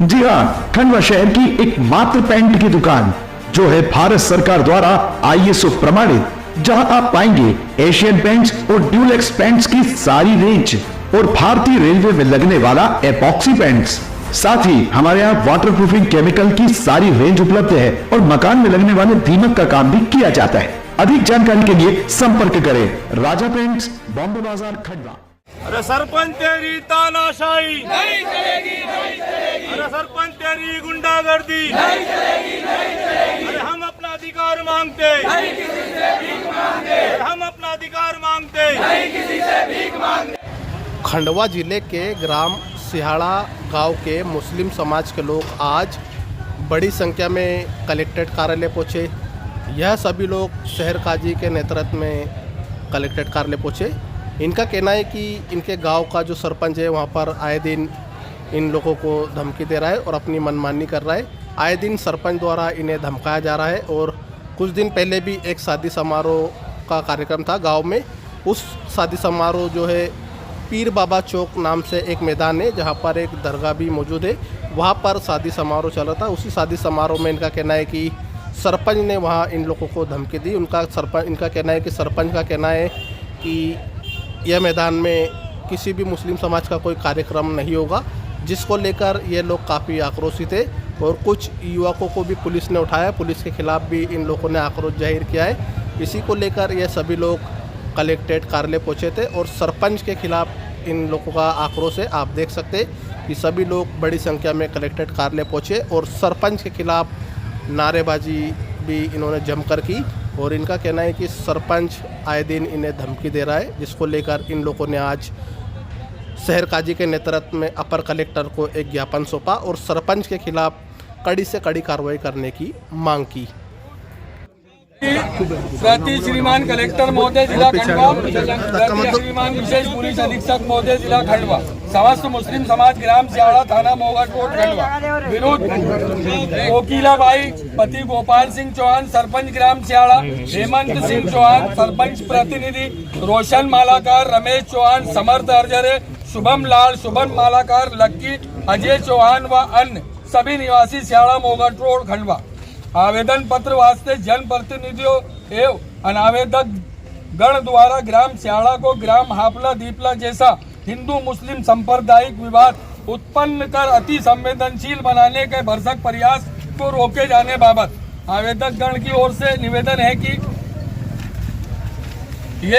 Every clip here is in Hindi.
जी हाँ, खंडवा शहर की एकमात्र पेंट की दुकान जो है भारत सरकार द्वारा ISO प्रमाणित, जहां आप पाएंगे एशियन पेंट्स और ड्यूलेक्स पेंट्स की सारी रेंज और भारतीय रेलवे में लगने वाला एपॉक्सी पेंट्स। साथ ही हमारे यहाँ वाटरप्रूफिंग केमिकल की सारी रेंज उपलब्ध है और मकान में लगने वाले दीमक का काम भी किया जाता है। अधिक जानकारी के लिए संपर्क करें राजा पेंट्स, बॉम्बे बाजार, खंडवा। अरे सरपंच तेरी तानाशाही नहीं चलेगी, नहीं चलेगी। अरे सरपंच तेरी गुंडागर्दी नहीं चलेगी, नहीं चलेगी। अरे हम अपना अधिकार मांगते, नहीं किसी से भीख मांगते। अरे हम अपना अधिकार मांगते, नहीं किसी से भीख मांगते। खंडवा जिले के ग्राम सिहाड़ा गांव के मुस्लिम समाज के लोग आज बड़ी संख्या में कलेक्ट्रेट कार्यालय पहुँचे। यह सभी लोग शहर काजी के नेतृत्व में कलेक्ट्रेट कार्यालय पहुँचे। इनका कहना है कि इनके गांव का जो सरपंच है वहां पर आए दिन इन लोगों को धमकी दे रहा है और अपनी मनमानी कर रहा है। आए दिन सरपंच द्वारा इन्हें धमकाया जा रहा है और कुछ दिन पहले भी एक शादी समारोह का कार्यक्रम था गांव में। उस शादी समारोह जो है पीर बाबा चौक नाम से एक मैदान है जहां पर एक दरगाह भी मौजूद है, वहां पर शादी समारोह चल रहा था। उसी शादी समारोह में इनका कहना है कि सरपंच ने वहाँ इन लोगों को धमकी दी। इनका कहना है कि सरपंच का कहना है कि यह मैदान में किसी भी मुस्लिम समाज का कोई कार्यक्रम नहीं होगा, जिसको लेकर ये लोग काफ़ी आक्रोशित है और कुछ युवकों को भी पुलिस ने उठाया। पुलिस के खिलाफ भी इन लोगों ने आक्रोश जाहिर किया है। इसी को लेकर ये सभी लोग कलेक्ट्रेट कार्यालय पहुँचे थे और सरपंच के खिलाफ इन लोगों का आक्रोश है। आप देख सकते हैं कि सभी लोग बड़ी संख्या में कलेक्ट्रेट कार्यालय पहुँचे और सरपंच के खिलाफ नारेबाजी भी इन्होंने जमकर की और इनका कहना है कि सरपंच आए दिन इन्हें धमकी दे रहा है, जिसको लेकर इन लोगों ने आज शहर काजी के नेतृत्व में अपर कलेक्टर को एक ज्ञापन सौंपा और सरपंच के खिलाफ कड़ी से कड़ी कार्रवाई करने की मांग की। प्रति श्रीमान कलेक्टर महोदय जिला खंडवा, प्रति श्रीमान विशेष पुलिस अधीक्षक महोदय जिला खंडवा, समस्त मुस्लिम समाज ग्राम सिहाड़ा थाना मोगट रोड खंडवा विरुद्ध कोकिलाबाई पति गोपाल सिंह चौहान सरपंच ग्राम सिहाड़ा, हेमंत सिंह चौहान सरपंच प्रतिनिधि, रोशन मालाकार, रमेश चौहान, समर्थ अर्जरे, शुभम लाल, शुभम मालाकार, लक्की, अजय चौहान व अन्य सभी निवासी सिहाड़ा मोगट रोड खंडवा आवेदन पत्र वास्ते जन प्रतिनिधियों एवं अनावेदक गण द्वारा ग्राम सिहाड़ा को ग्राम हापला दीपला जैसा हिंदू मुस्लिम सांप्रदायिक विवाद उत्पन्न कर अति संवेदनशील बनाने के भरसक प्रयास को रोके जाने बाबत आवेदक गण की ओर से निवेदन है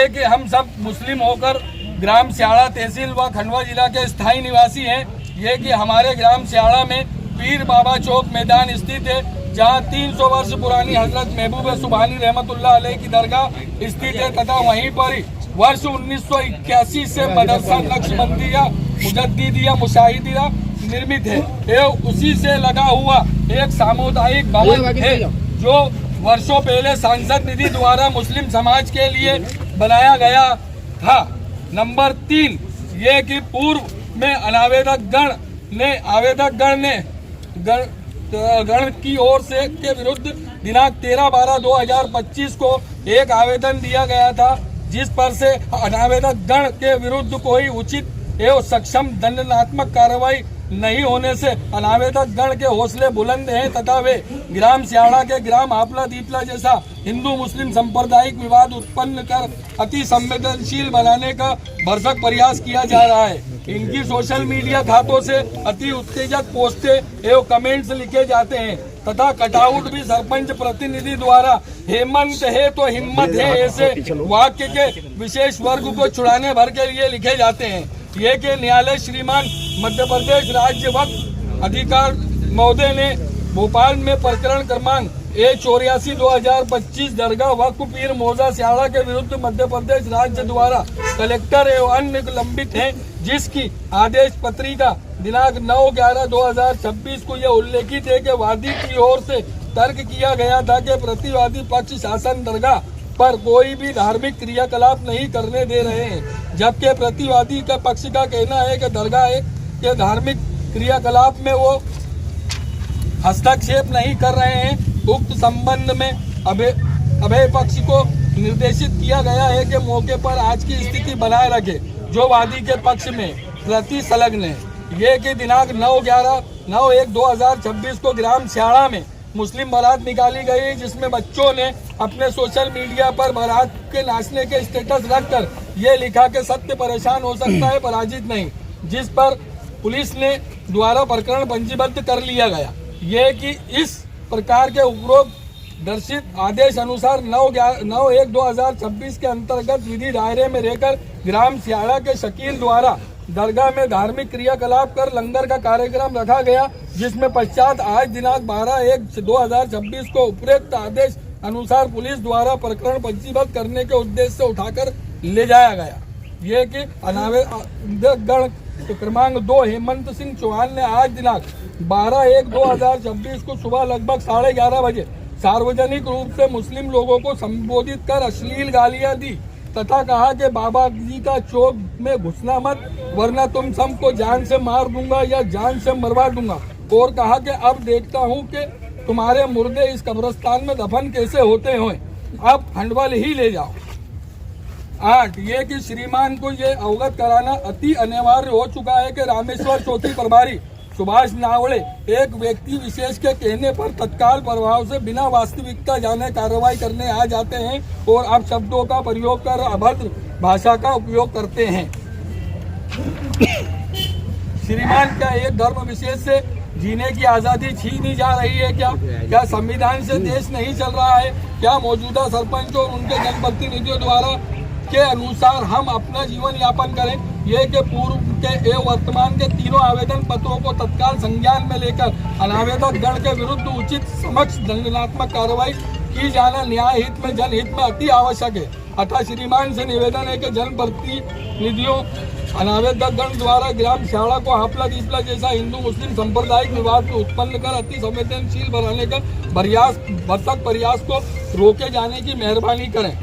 कि हम सब मुस्लिम होकर ग्राम सिहाड़ा तहसील व खंडवा जिला के स्थायी निवासी हैं। ये कि हमारे ग्राम सिहाड़ा में पीर बाबा चौक मैदान स्थित है, जहां 300 वर्ष पुरानी हजरत महबूब सुबहानी रहमतुल्लाह अलैह की दरगाह स्थित है तथा वहीं पर ही वर्ष 1981 से मदरसा नक्शबंदिया मुजद्दिदिया मुशाहिदिया निर्मित है एवं उसी से लगा हुआ एक सामुदायिक भवन है जो वर्षों पहले सांसद निधि द्वारा मुस्लिम समाज के लिए बनाया गया था। नंबर 3 ये कि पूर्व में आवेदक गण की ओर से के विरुद्ध दिनांक 13/12/2025 को एक आवेदन दिया गया था, जिस पर से अनावेदक गण के विरुद्ध कोई उचित एवं सक्षम दंडात्मक कार्रवाई नहीं होने से अनावेदक गण के हौसले बुलंद हैं तथा वे ग्राम सिहाड़ा के ग्राम हापला दीपला जैसा हिंदू मुस्लिम सांप्रदायिक विवाद उत्पन्न कर अति संवेदनशील बनाने का भरसक प्रयास किया जा रहा है। इनकी सोशल मीडिया खातों से अति उत्तेजक पोस्टें एवं कमेंट्स लिखे जाते हैं तथा कटआउट भी सरपंच प्रतिनिधि द्वारा हेमंत है तो हिम्मत है ऐसे वाक्य के विशेष वर्ग को छुड़ाने भर के लिए लिखे जाते हैं। ये के न्यायालय श्रीमान मध्य प्रदेश राज्य वक्फ अधिकार महोदय ने भोपाल में प्रकरण क्रमांक A84/2025 दरगाह वक्फ पीर मौजा सिहाड़ा के विरुद्ध मध्य प्रदेश राज्य द्वारा कलेक्टर एवं अन्य लंबित है, जिसकी आदेश पत्रिका दिनांक 9/11/2026 को यह उल्लेखित है कि वादी की ओर से तर्क किया गया था कि प्रतिवादी पक्ष शासन दरगाह पर कोई भी धार्मिक क्रियाकलाप नहीं करने दे रहे हैं, जबकि प्रतिवादी का पक्ष का कहना है कि दरगाह के धार्मिक क्रियाकलाप में वो हस्तक्षेप नहीं कर रहे हैं। उक्त संबंध में अभय पक्ष को निर्देशित किया गया है कि मौके पर आज की स्थिति बनाए रखे जो वादी के पक्ष में प्रति संलग्न है। ये कि दिनांक 9/11 9/1/2026 को ग्राम स्याड़ा में मुस्लिम बारात निकाली गई, जिसमें बच्चों ने अपने सोशल मीडिया पर बारात के नाचने के स्टेटस रखकर ये लिखा कि सत्य परेशान हो सकता है, पराजित नहीं, जिस पर पुलिस ने द्वारा प्रकरण पंजीबद्ध कर लिया गया। ये कि इस प्रकार के उपरोक्त दर्शित आदेश अनुसार 9/1/2026 के अंतर्गत विधि दायरे में रहकर ग्राम स्याड़ा के शकील द्वारा दरगाह में धार्मिक क्रियाकलाप कर लंगर का कार्यक्रम रखा गया, जिसमें पश्चात आज दिनांक 12/1/2026 को उपरोक्त आदेश अनुसार पुलिस द्वारा प्रकरण पंजीबद्ध करने के उद्देश्य से उठाकर ले जाया गया। ये कि अनावेदक गण क्रमांक 2 हेमंत सिंह चौहान ने आज दिनांक 12/1/2026 को सुबह लगभग 11:30 बजे सार्वजनिक रूप से मुस्लिम लोगों को संबोधित कर अश्लील गालियां दी तथा कहा कि बाबा जी का चौक में घुसना मत, वरना तुम सबको जान से मार दूंगा या जान से मरवा दूंगा, और कहा कि अब देखता हूं कि तुम्हारे मुर्दे इस कब्रिस्तान में दफन कैसे होते हैं, अब हंडवल ही ले जाओ। 8 ये कि श्रीमान को ये अवगत कराना अति अनिवार्य हो चुका है कि रामेश्वर चौकी प्रभारी सुभाष नावड़े एक व्यक्ति विशेष के कहने पर तत्काल प्रभाव से बिना वास्तविकता जाने कार्रवाई करने आ जाते हैं और अब शब्दों का प्रयोग कर अभद्र भाषा का उपयोग करते हैं। श्रीमान, क्या एक धर्म विशेष से जीने की आजादी छीनी जा रही है? क्या संविधान से देश नहीं चल रहा है? क्या मौजूदा सरपंच और उनके जनप्रतिनिधियों द्वारा के अनुसार हम अपना जीवन यापन करें? ये कि पूर्व के एवं वर्तमान के तीनों आवेदन पत्रों को तत्काल संज्ञान में लेकर अनावेदक गण के विरुद्ध उचित समक्ष दंडात्मक कार्रवाई की जाना न्याय हित में जनहित में अति आवश्यक है। अतः श्रीमान से निवेदन है कि जनप्रतिनिधियों अनावेदक गण द्वारा ग्राम स्याड़ा को हापला दीपला जैसा हिंदू मुस्लिम सांप्रदायिक विवाद को उत्पन्न कर अति संवेदनशील बनाने का भरसक प्रयास को रोके जाने की मेहरबानी करें।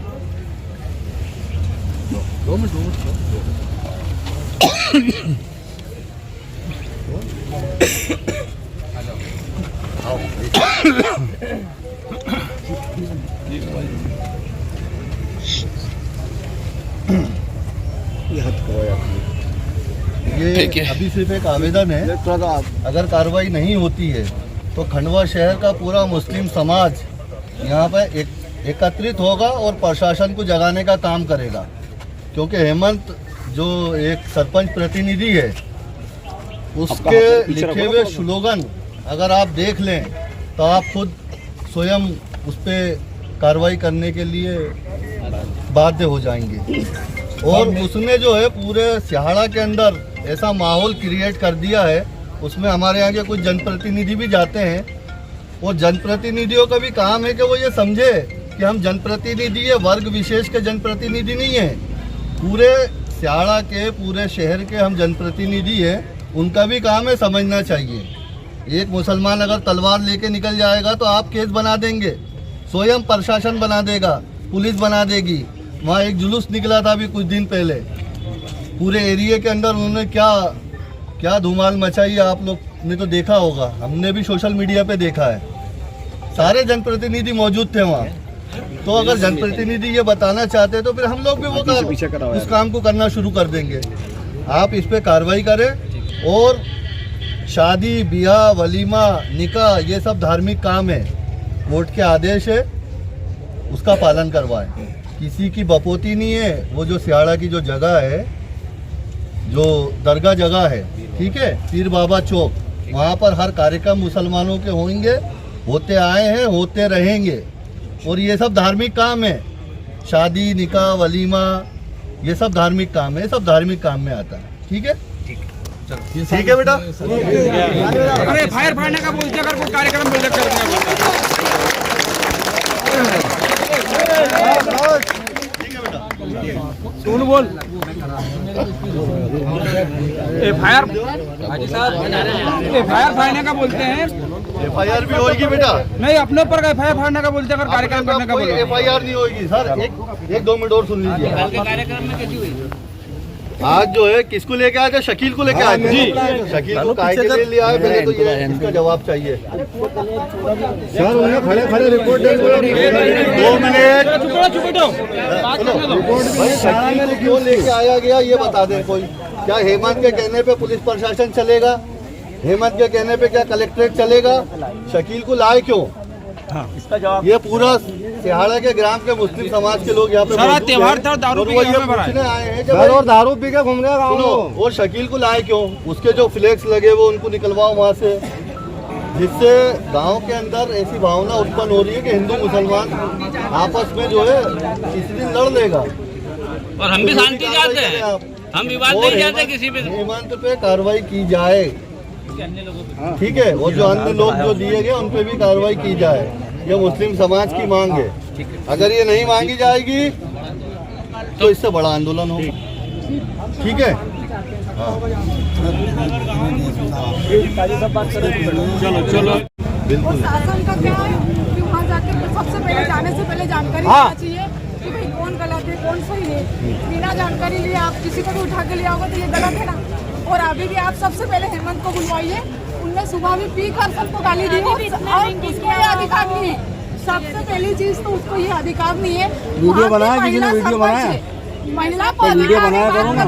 ये अभी सिर्फ एक आवेदन है। अगर कार्रवाई नहीं होती है तो खंडवा शहर का पूरा मुस्लिम समाज यहाँ पर एकत्रित होगा और प्रशासन को जगाने का काम करेगा, क्योंकि हेमंत जो एक सरपंच प्रतिनिधि है उसके लिखे हुए स्लोगन अगर आप देख लें तो आप खुद स्वयं उस पर कार्रवाई करने के लिए बाध्य हो जाएंगे। और उसने जो है पूरे स्याड़ा के अंदर ऐसा माहौल क्रिएट कर दिया है, उसमें हमारे यहाँ के कुछ जनप्रतिनिधि भी जाते हैं और जनप्रतिनिधियों का भी काम है कि वो ये समझे कि हम जनप्रतिनिधि है, वर्ग विशेष के जनप्रतिनिधि नहीं है, पूरे स्याड़ा के पूरे शहर के हम जनप्रतिनिधि हैं। उनका भी काम है समझना चाहिए। एक मुसलमान अगर तलवार लेके निकल जाएगा तो आप केस बना देंगे, स्वयं प्रशासन बना देगा, पुलिस बना देगी। वहाँ एक जुलूस निकला था अभी कुछ दिन पहले, पूरे एरिया के अंदर उन्होंने क्या धुमाल मचाई है, आप लोग ने तो देखा होगा, हमने भी सोशल मीडिया पे देखा है। सारे जनप्रतिनिधि मौजूद थे वहाँ। तो अगर जनप्रतिनिधि ये बताना चाहते तो फिर हम लोग भी वो उस काम को करना शुरू कर देंगे। आप इस पे कार्रवाई करें और शादी ब्याह वलीमा निकाह ये सब धार्मिक काम है, कोर्ट के आदेश है, उसका पालन करवाएं। किसी की बपोती नहीं है। वो जो स्याड़ा की जो जगह है, जो दरगाह जगह है, ठीक है, पीर बाबा चौक, वहाँ पर हर कार्यक्रम मुसलमानों के होंगे, होते आए हैं, होते रहेंगे। और ये सब धार्मिक काम है, शादी निकाह वलीमा ये सब धार्मिक काम है, सब धार्मिक काम में आता है। ठीक है, ठीक है बेटा। अरे फायर फाड़ने का बोलते अगर कोई कार्यक्रम बोल सुन बोल फायर फाड़ने का बोलते हैं। FIR भी होगी बेटा, नहीं अपने ऊपर का फायर फाड़ने का बोलते अगर कार्यक्रम करने का बोलते। FIR नहीं होगी सर। एक 2 मिनट और सुन लीजिए। कार्यक्रम में कैसी हुई? आज जो है किसको लेके आए थे? शकील को लेके आए थे जी। शकील को काहे के लिए ले आए पहले तो ये इसका जवाब चाहिए सर। उन्हें खड़े खड़े रिपोर्ट 2 मिनट क्यों लेके आया गया ये बता दें कोई। क्या हेमंत के कहने पे पुलिस प्रशासन चलेगा? हेमंत के कहने पे क्या कलेक्ट्रेट चलेगा? शकील को लाए क्यों? ये पूरा सिहाड़ा के ग्राम के मुस्लिम समाज के लोग यहाँ पे सारा त्योहार था, दारू पी के ये यहाँ पे पूछने आए हैं कि भाई दारू पी के घूम रहे गाँव में, वो शकील को लाए क्यों? उसके जो फ्लैक्स लगे वो उनको निकलवाओ वहाँ से, जिससे गांव के अंदर ऐसी भावना उत्पन्न हो रही है कि हिंदू मुसलमान आपस में जो है किसी दिन लड़ लेगा। और हम भी शांति चाहते हैं, हम विवाद नहीं चाहते किसी पे। हेमंत पे कार्रवाई की जाए, ठीक है, और जो अन्य लोग जो दिए गए उन पे भी कार्रवाई की जाए। ये मुस्लिम समाज की मांग है। अगर ये नहीं मांगी जाएगी तो इससे बड़ा आंदोलन होगा, ठीक है। चलो बिल्कुल। शासन का क्या है कि वहाँ जाके सबसे पहले जाने से पहले जानकारी लेना चाहिए कि भाई कौन गलत है कौन सही है। बिना जानकारी लिए आप किसी को भी उठा के ले आओगे तो ये गलत है ना। और अभी भी आप सबसे पहले हेमंत को बुलवाइए, उनने सुबह भी पी कर सबको गाली दी और उसको ये अधिकार नहीं है। सबसे पहली चीज तो उसको ये अधिकार नहीं है। वीडियो बनाया, किसी ने वीडियो बनाया, महिला को वीडियो बनाया करो ना,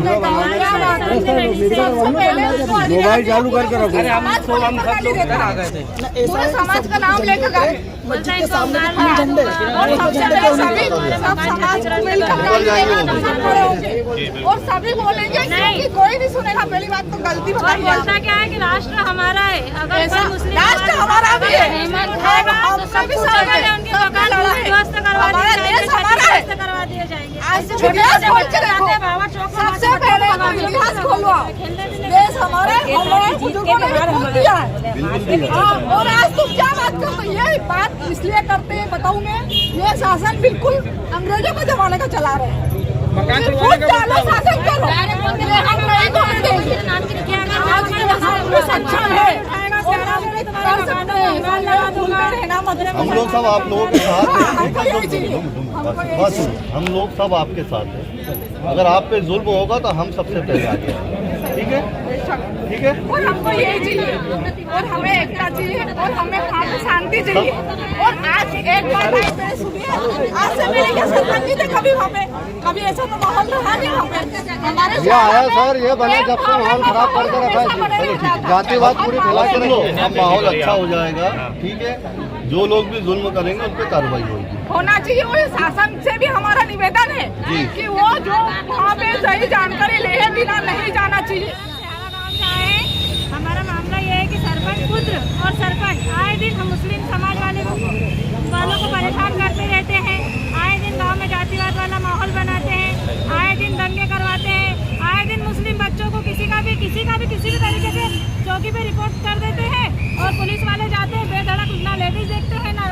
मोबाइल चालू करके रखो। पूरे समाज का नाम लेकर गए और सबसे पहले सभी सब समाज मिलकर और सभी बोलेंगे कि कोई नहीं सुनेगा। पहली बात तो गलती बताइए, बोलता क्या है कि राष्ट्र हमारा है, अगर कोई मुस्लिम राष्ट्र हमारा भी है, तो सभी उनके मकान ध्वस्त करवा दिए जाएंगे। सबसे पहले इतिहास खोलो, देश हमारा बुजुर्गों ने खोल दिया है। और आज तुम क्या बात कर रही है? बात इसलिए करते हैं बताऊं मैं, ये शासन बिल्कुल अंग्रेजों के जमाने का चला रहे हैं। शासन करो, हम नहीं कर देंगे। सक्षम है, हम लोग सब आप लोगों के साथ हैं, बस हम लोग सब आपके साथ हैं। अगर आप पे जुल्म होगा तो हम सबसे पहले आगे आएंगे, ठीक है, ठीक है। और हमको यही चाहिए और हमें एकता चाहिए और हमें वहाँ पे शांति चाहिए। और आज एक बार मेरे सुनिए, आज से मेरे क्या सरपंच जी थे कभी वहाँ पे, कभी ऐसा तो माहौल रहा नहीं वहाँ पे। हमारे ये आया सर, ये बने जब से माहौल खराब करके रखा है, जातिवाद पूरी फैला के रखो, अब माहौल अच्छा हो जाएगा, ठीक है। जो लोग भी जुल्म करेंगे उन पर कार्रवाई होगी, होना चाहिए। और शासन से भी हमारा निवेदन है कि वो जो वहाँ पे सही जानकारी ले बिना नहीं जाना चाहिए। हमारा मामला ये है कि सरपंच पुत्र और सरपंच आए दिन हम मुस्लिम समाज वालों को परेशान करते रहते हैं। आए दिन गांव में जातिवाद वाला माहौल बनाते हैं, आए दिन दंगे करवाते हैं, आए दिन मुस्लिम बच्चों को किसी भी तरीके से चौकी पे रिपोर्ट कर देते हैं। और पुलिस वाले जाते हैं बेधड़क, ना लेडीज देखते हैं ना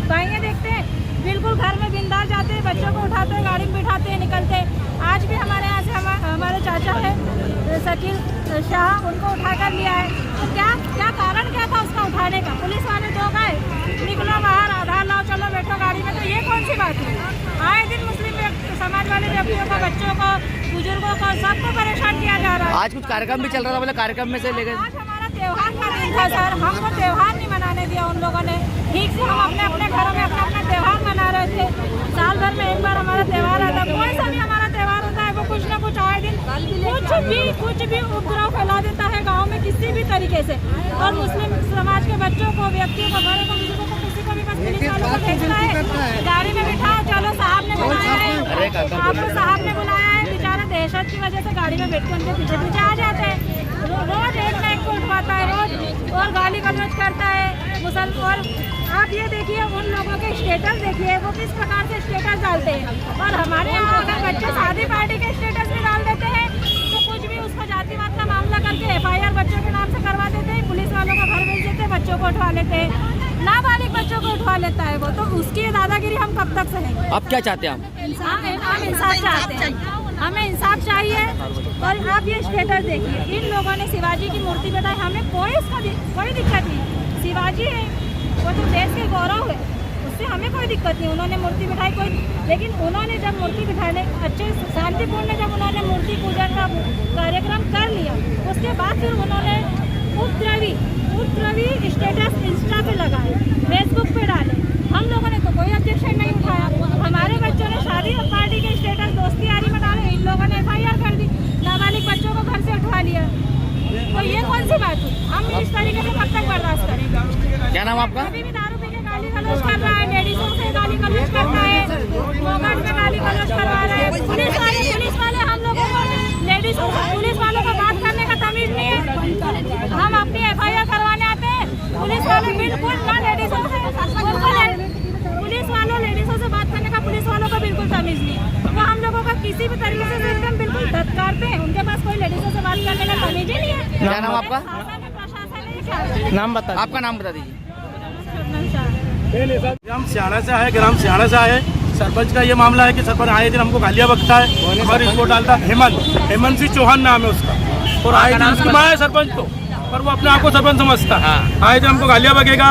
भाइयाँ देखते हैं, बिल्कुल घर में बिंदास जाते हैं, बच्चों को उठाते हैं, गाड़ी में बिठाते हैं, निकलते हैं। आज भी हमारे यहाँ से हमारे चाचा है शकील शाह, उनको उठा कर लिया है। तो क्या कारण क्या था उसका उठाने का? पुलिस वाले तो गए, निकलो बाहर, आधार लाओ, चलो बैठो गाड़ी में। तो ये कौन सी बात है? आए दिन मुस्लिम समाज वाले व्यक्तियों को, बच्चों को, बुजुर्गों को, सबको परेशान किया जा रहा है। आज कुछ कार्यक्रम भी चल रहा था, बोले कार्यक्रम में से लेकर आज हमारा त्योहार का दिन था सर, हमको त्योहार नहीं मनाने दिया उन लोगों ने। ठीक से हम अपने घरों में अपना त्योहार मना रहे थे। साल भर में एक बार हमारा त्योहार आता है, कोई सा भी हमारा त्योहार होता है वो कुछ ना कुछ आए दिन कुछ भी उपद्रव फैला देता है गांव में किसी भी तरीके से। और मुस्लिम समाज के बच्चों को, व्यक्तियों को, बड़े को, बुजुर्गों को, किसी को भी बस पुलिस वालों को भेजना है, गाड़ी में बिठाओ, चलो साहब ने बुलाया है, आपको साहब ने बुलाया है। बेचारा दहशत की वजह से गाड़ी में बैठ के उनके पीछे पीछे आ जाते हैं। रोज एक न एक को उठवाता है रोज, और गाली गलौज करता है मुसलमान। आप ये देखिए उन लोगों के स्टेटस देखिए, वो किस प्रकार से स्टेटस डालते हैं। और हमारे यहाँ अगर बच्चे शादी पार्टी के स्टेटस भी डाल देते हैं तो कुछ भी उसको जातिवाद का मामला करके FIR बच्चों के नाम से करवा देते हैं, पुलिस वालों का घर भेज देते हैं, बच्चों को उठवा लेते हैं, नाबालिग बच्चों को उठवा लेता है वो। तो उसकी दादागिरी हम कब तक सहेंगे? आप क्या चाहते हैं? हम इंसाफ चाहते हैं, हमें इंसाफ चाहिए। और आप ये स्टेटस देखिए, इन लोगों ने शिवाजी की मूर्ति बनाई, हमें कोई दिक्कत नहीं। शिवाजी है वो तो देश के गौरव है, उससे हमें कोई दिक्कत नहीं। उन्होंने मूर्ति बिठाई कोई, लेकिन उन्होंने जब मूर्ति बिठाने अच्छे शांतिपूर्ण जब उन्होंने मूर्ति पूजन का कार्यक्रम कर लिया, उसके बाद फिर उन्होंने उपद्रवी स्टेटस इंस्टा पे लगाए, फेसबुक पे डाले। हम लोगों ने तो कोई ऑब्जेक्शन नहीं उठाया। हमारे बच्चों ने शादी पार्टी के स्टेटस दोस्ती यारी में डाले, इन लोगों ने FIR कर दी, नाबालिग बच्चों को घर से उठवा लिया। तो ये कौन सी बात हुई? हम क्या नाम आपका? अभी भी दारू पी के गाली गलौज कर रहा है, लेडीजों से गाली गलौज करता है, मोबाइल पे गाली गलौज करवा रहा है। पुलिस वाले हम लोगों को पुलिस वालों को बात करने का तमीज नहीं है। हम अपनी FIR करवाने आते हैं, पुलिस वाले बिल्कुल ना लेडीजों से बात करने का पुलिस वालों को बिल्कुल तमीज नहीं है। वो हम लोगों का किसी भी तरीके से एकदम बिल्कुल धत्कारते हैं। उनके पास कोई लेडीजों से बात करने का तमीज ही नहीं है। क्या नाम आपका? नाम बता आपका नाम बता दीजिए। ग्राम सियाड़ा से आए, ग्राम सियाड़ा से आए। सरपंच का ये मामला है कि सरपंच आए दिन हमको गालियाँ बकता है और इसको डालता हेमंत सिंह चौहान नाम है उसका, और आए दिन उसकी माँ है सरपंच तो, पर वो अपने आप को सरपंच समझता है। आए दिन हमको गालियाँ बकेगा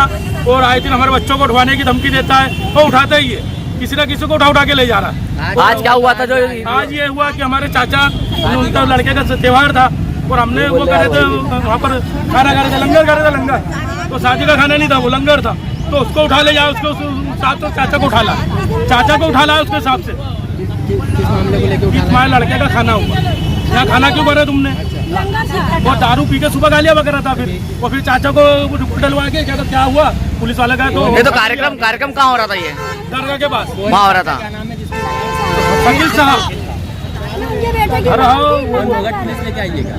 और आए दिन हमारे बच्चों को उठवाने की धमकी देता है, वो उठाता ही है, किसी न किसी को उठा के ले जा रहा है। आज क्या हुआ था? जो आज ये हुआ कि हमारे चाचा, उनका लड़के का त्योहार था और हमने वो करे थे वहाँ पर खाना खा रहे थे, लंगर कर रहे थे, लंगर तो शादी का खाना नहीं था, वो लंगर था, तो उसको उठा ले जाओ, उसको साथ तो चाचा को उठा लाया उसके हिसाब से। तुम्हारे लड़के का खाना हुआ, यहाँ खाना क्यों करे तुमने? वो दारू पी के सुबह गालियाँ बक रहा था, फिर चाचा को डलवा के क्या हुआ, पुलिस वाला गया तो ये तो कार्यक्रम कहाँ हो रहा था? ये दरगाह के पास वहाँ हो रहा था। वकील साहब, अरे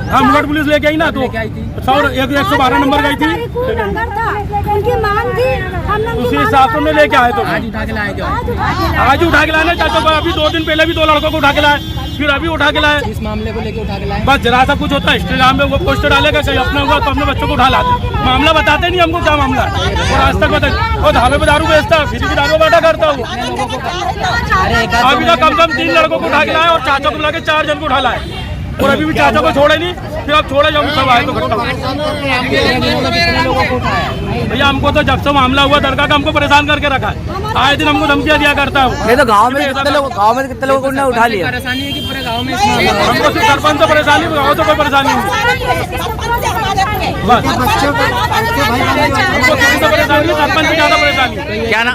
हाँ मुगट पुलिस लेके आई ना, तो 112 नंबर गई थी, उनकी मांग थी, उसी हिसाब से उन्हें लेके आए। तो आज उठा के लाए चाचा को, अभी 2 दिन पहले भी 2 लड़कों को उठा के लाए, फिर अभी उठा के लाए। इस मामले को लेके उठा के लाए, बस जरा सा कुछ होता है इंस्टाग्राम में वो पोस्ट डालेगा, कहीं अपना हुआ तो अपने बच्चों को उठा लाते, मामला बताते नहीं हमको क्या मामला है, और आज तक बताए। और ढाबे पे दारू बेचता, फिर भी दारू बाटा करता हूँ। अभी तक कम 3 लड़कों को उठा के लाए और चाचा को बुला के 4 जन को उठा लाए, और अभी भी चाचा को छोड़े नहीं, फिर अब छोड़े जब सब आए तो भैया हमको तो जब से मामला हुआ दरगाह का हमको परेशान करके रखा है, आए दिन हमको धमकियाँ दिया करता है। नहीं तो गांव में कितने लोगों ने उठा लिया? परेशानी है कि पूरे गांव में हमको सिर्फ सरपंच से परेशानी, गाँव से कोई परेशानी नहीं, बस हमको किसी से परेशानी नहीं, सरपंच से ज्यादा परेशानी। क्या ना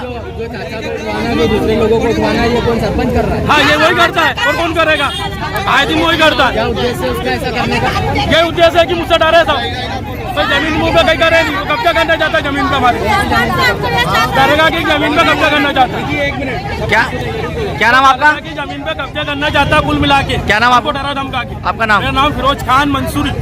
दूसरे लोगों को उठवाना है, ये कौन सरपंच कर रहा है? हाँ ये वही करता है, और कौन करेगा? आए दिन वही करता है। क्या उद्देश्य उसका ऐसा करने का? ये उद्देश्य है कि मुझसे डरे था, कोई जमीन मुँह पे कहीं करे नहीं, वो कब्जा करना चाहता है जमीन पे, हमारी करेगा कि जमीन पे कब्जा करना चाहता है। 1 मिनट, क्या नाम आपका? जमीन पे कब्जा करना चाहता है कुल मिला के। क्या नाम आपको? डरा धमका के। आपका नाम? मेरा नाम फिरोज खान मंसूरी।